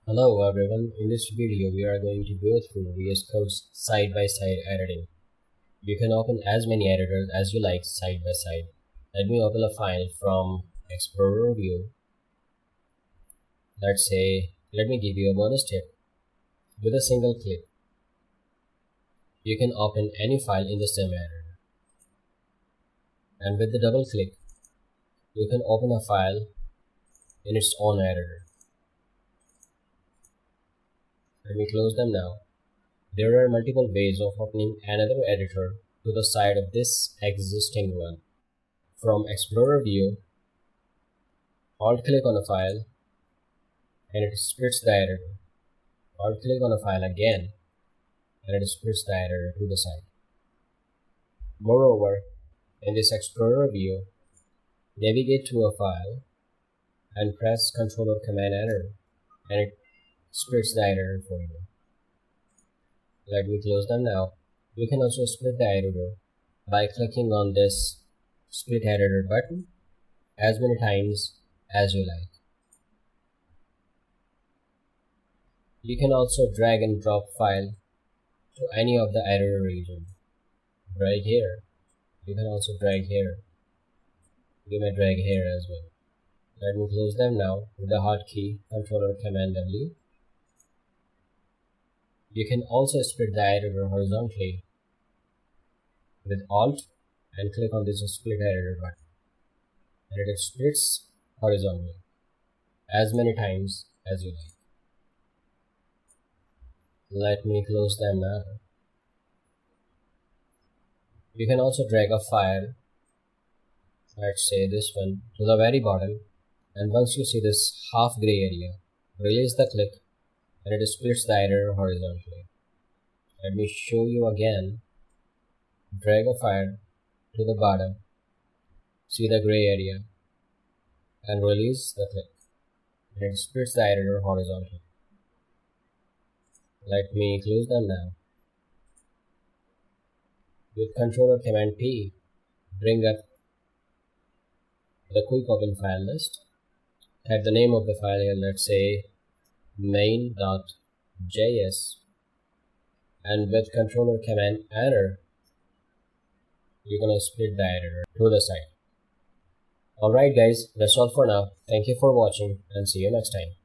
Hello everyone, in this video we are going to go through Vscode's side-by-side editing. You can open as many editors as you like side by side. Let me open a file from Explorer view. Let me give you a bonus tip. With a single click, you can open any file in the same editor. And with the double click, you can open a file in its own editor. Let me close them now. There are multiple ways of opening another editor to the side of this existing one. From Explorer view, alt-click on a file and it splits the editor. Alt-click on a file again and it splits the editor to the side. Moreover, in this Explorer view, navigate to a file and press Ctrl or Command Enter and it splits the editor for you. Let me close them now. You can also split the editor by clicking on this split editor button as many times as you like. You can also drag and drop file to any of the editor region. Drag here. You can also drag here. You may drag here as well. Let me close them now with the hotkey Ctrl or Command W. You can also split the editor horizontally with Alt and click on this split editor button. And it splits horizontally as many times as you like. Let me close them now. You can also drag a file, let's say this one, to the very bottom, and once you see this half gray area, release the click and it splits the editor horizontally. Let me show you again. Drag a file to the bottom, see the gray area, and release the click and it splits the editor horizontally. Let me close them now. With Ctrl or Command P, bring up the quick open file list. Type the name of the file here, let's say main.js, and with Ctrl or Command Enter, you're gonna split the editor to the side. Alright guys, that's all for now. Thank you for watching and see you next time.